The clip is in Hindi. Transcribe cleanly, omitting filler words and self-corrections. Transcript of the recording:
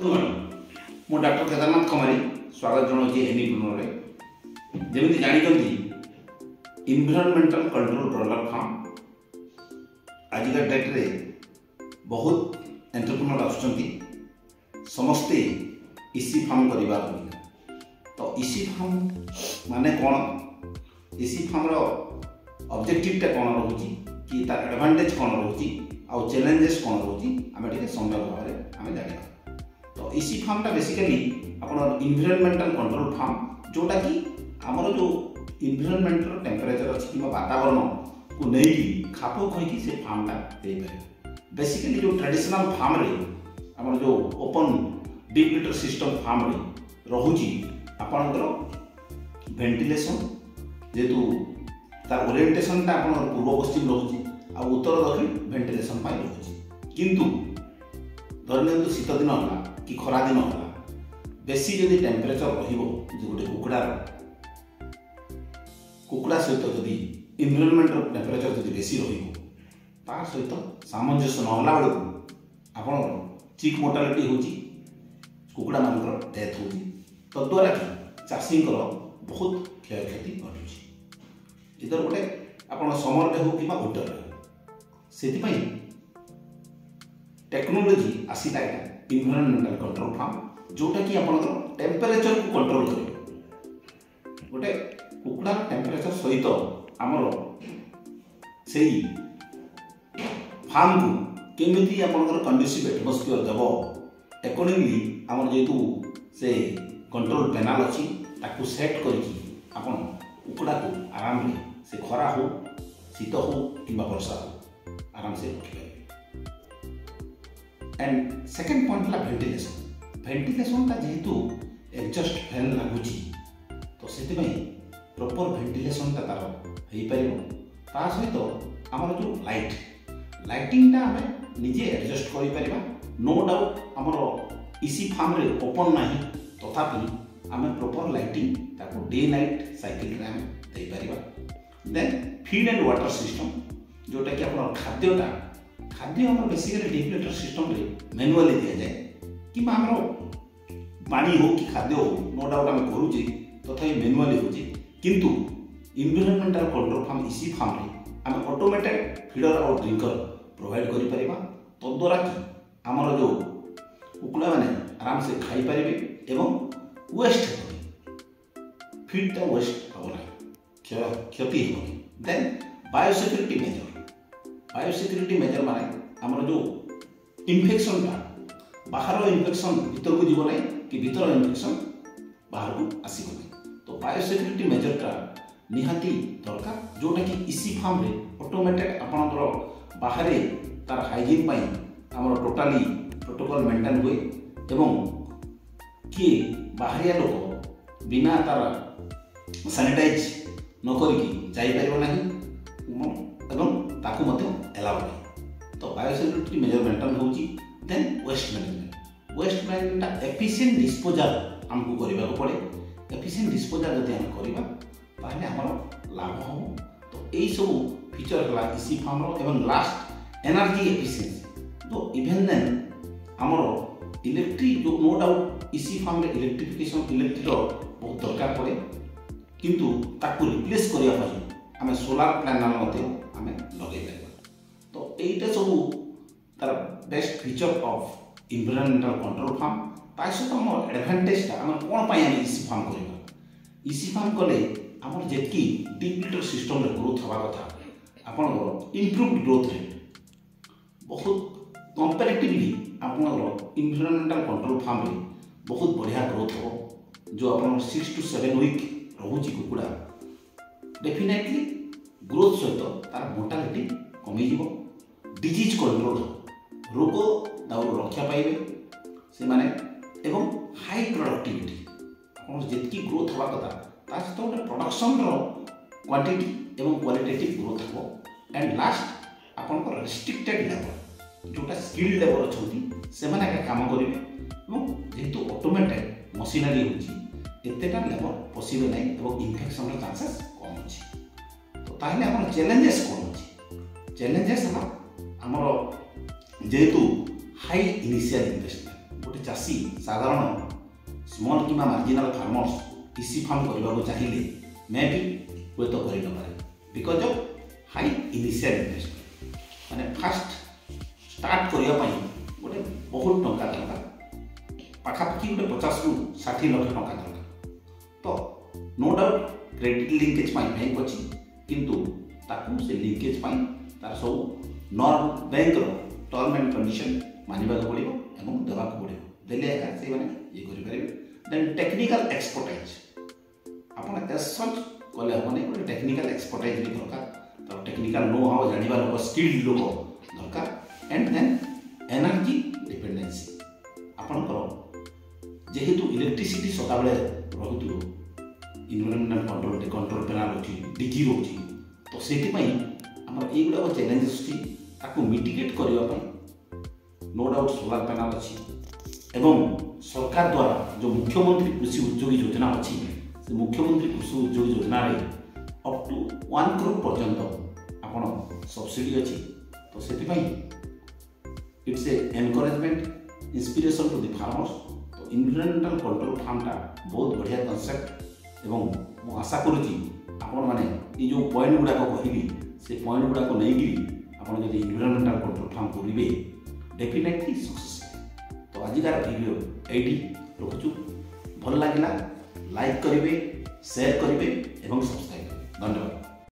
गुड मॉर्निंग मु डॉक्टर केदारनाथ खमारी स्वागत जनाऊँ एनिप्रोनरे जमी जानते इन्वायरमेंटल कंट्रोल ब्रॉयलर फार्म आजिका डेट रे बहुत एंटरप्रेन्योर आसुचंती समस्ते इसी फार्म करवा तो इसी फार्म माने कौन इसी फार्म रो ऑब्जेक्टिव कौन रोची कि तार एडवांटेज कौन रोची आउ चैलेंजेस कौन रोची आमे टिके सम्यक भाव में आमे जानिबा। तो इसी फार्मटा बेसिकली आपन इन्वायरमेंटल कंट्रोल फार्म जोटा कि हमर जो इन्वायरमेंटल टेम्परेचर अछि कि वातावरण को नहीं खाप खई से फार्मटा दे पारे। बेसिकली जो ट्रेडिशनल फार्म रे हमर जो open deep litter system farm रे रहुची आपनकर वेंटिलेशन जेतु तार ओरिएंटेशन ता आपन पूर्व पश्चिम रहुची आ उत्तर दक्षिण वेंटिलेशन पाई रहुची किंतु धरनियंतु शीत दिन होला कि खरा दिन होला बेसी जदि टेम्परेचर रहिबो जे गोटे कुकुड़ा सहित जदि इन्वायरमेंटल टेम्परेचर जदि बेसी रहिबो ता सहित सामंजस्य नहला बेलू आपन चिक मोर्टालिटी होची कुकुड़ा मानकर डेथ होची तद्वारा कि चाषी बहुत क्षयक्षति घटुची इधर गोटे आपन समर रे हो कि विंटर रे से टेक्नोलोजी आसीला इन्वायरमेंटल कंट्रोल फार्म जोटा कि आपन टेम्परेचर को कंट्रोल करे गोटे कुकुड़ा टेम्परेचर सहित आमर से फार्म को केमिति आपन कंडीसिव एटमॉस्फेयर देव अकॉर्डिंगली आमर जेतु से कंट्रोल पैनल अच्छी ताकू सेट करके आपन कुकुड़ा को आराम से खरा हो शीत हो कि वर्षा हो आराम से रखिपारे। एंड सेकेंड पॉइंट है वेंटिलेशन का जेहेतु एडजस्ट फैन लगुची तो से प्रॉपर वेंटिलेशन तार हो पार सहित आमर जो लाइटिंग आम निजे एडजस्ट कर नो डाउट आमर इसी फार्म रे ओपन नहीं तथापि आम प्रॉपर लाइटिंग ताको डे नाइट साइकिल रे आम दे परिबा। Then feed and water system जोटा कि आपन खाद्य आम बेसिकली डीप लिटर सिस्टम रे मैनुअली दिया जाए कि आमर पानी हो कि खाद्य हो नो डाउट आम करूचे तथापि मैनुअली होचे किंतु इन्वायरमेंटल कंट्रोल फार्म इसी फार्म रे आम ऑटोमेटेड फीडर और ड्रिंकर प्रोवाइड करि परिबा तद्वारा कि आमर जो कुकुड़ा माने आराम से खाई पारे एवं वेस्ट फीडटा वेस्ट हम ना क्षति हो। देन बायोसिक्यूरिटी मेजर माने आमर जो इन्फेक्शन बाहर इन्फेक्शन भीतर को जीव ना कि भीतर इन्फेक्शन बाहर को आसब ना तो बायोसिक्यूरिटी मेजरटा निहाती दरकार जोटा कि इसी फार्म रे ऑटोमेटेड आपनकर बाहर तार हाइजीन पाई आमर टोटाली प्रोटोकॉल मेंटेन हुए एवं किए बाहरिया लोक बिना तार सैनिटाइज न करके जापर ना एवं ताकू एलाउ नहीं तो बायोसिक्यूरिटी मेजर मेंटेन होची। Then waste management efficient disposal आमको करने को पड़े एफिशिएंट डिस्पोजल जब आम करवा ताहले हमर लाभ हो तो यही सब फीचर है इसी फार्म एवं लास्ट एनर्जी एफिशिएंसी तो इवेन देन आमर इलेक्ट्रिक जो नो डाउट इसी फार्म रे इलेक्ट्रिफिकेशन इलेक्ट्रिक बहुत दरकार पड़े किंतु ताकू रिप्लेस करने आम सोलार पैनल आम लगे तो यहीटा सब तार best feature of environmental control farm ता सहित आम एडवांटेजटा आम कौन पाई इसी फार्म करवा इसी फार्म कले आमर जेतकी डीप लिटर सिस्टम रे ग्रोथ हवा कथा आपन इम्प्रूव्ड ग्रोथ रेट बहुत कंपैरेटिवली आपनकर इन्वायरमेंटल कंट्रोल फार्म रे बहुत बढ़िया ग्रोथ हो जो आपन 6 to 7 वीक रहुची कुकुड़ा डेफिनेटली ग्रोथ सहित तार मोर्टालिटी कमी जीवो डिजीज कंट्रोल रोग दाउर रक्षा पाइबे से माने एवं हाई प्रोडक्टिविटी आपन जेतकी ग्रोथ हवा कथा ता सहित गोटे प्रोडक्शन रो क्वांटिटी एवं क्वालिटेटिव ग्रोथ हो। एंड लास्ट आपनकर रेस्ट्रिक्टेड लेवल जोटा स्किल्ड लेवल अच्छी से काम करेंगे जेहेतु ऑटोमेटेड मशीनरी होतेटा लेवल पशिबे ना इन्फेक्शन चांसेस कम अच्छी तो ताहले आम चैलेंजेस कौन अच्छी चैलेंजेस है आमर जेहेतु हाई इनिशियल इन्वेस्टमेंट गोटे चाषी साधारण स्मॉल कि मार्जिनाल फार्मर्स इसी फार्म करने को चाहिए मे भी हुए तो कर because of high initial investment माने फास्ट स्टार्ट करने गोटे बहुत टंका दरकार पाखापाखि गोटे 50 ରୁ 60 लाख टंका दरकार तो no doubt credit linkage bank अच्छी किंतु ताकू से लिंकेज तार सब norm bank term and condition मानवा पड़ो एवं देवा पड़ो देले से ये करेंगे देन टेक्निकल एक्सपर्टाइज आप सच कले हम नहीं गोटे टेक्निकल एक्सपर्टाइज भी दरकार तो टेक्निकल नो हाउ जानवा लोक स्किल्ड लोक दरकार एंड देन एनर्जी डिपेंडेंसी आपणकर जेहेतु इलेक्ट्रिसिटी सदाबले रोथु इन्वायरमेंटल कंट्रोल पैनल अच्छी डिजी रोची तो से आमर युवा चैलेंजेस अच्छी मिटिगेट करने नो डाउट सोलार पैनल अच्छी एवं सरकार द्वारा जो मुख्यमंत्री कृषि उद्योगी योजना अच्छी से मुख्यमंत्री कृषि उद्योगी योजना अप टू 1 करोड़ पर्यंत आपण सब्सिडी अच्छी तो से it's a encouragement inspiration to the farmers तो इन्वायरमेंटल कंट्रोल फार्मटा बहुत बढ़िया कनसेप्ट एवं मु आशा करुच्ची आपण मैंने ये जो पॉइंट गुड़ाक कहली से पॉइंट गुड़ाक नहीं आप इन्वायरमेंटल कंट्रोल फार्म करेंगे डेफिनेटली सक्सेस तो आजिकार वीडियो एटी रखुचु भल लगे लाइक करेंगे शेयर करेंगे और सब्सक्राइब करेंगे धन्यवाद।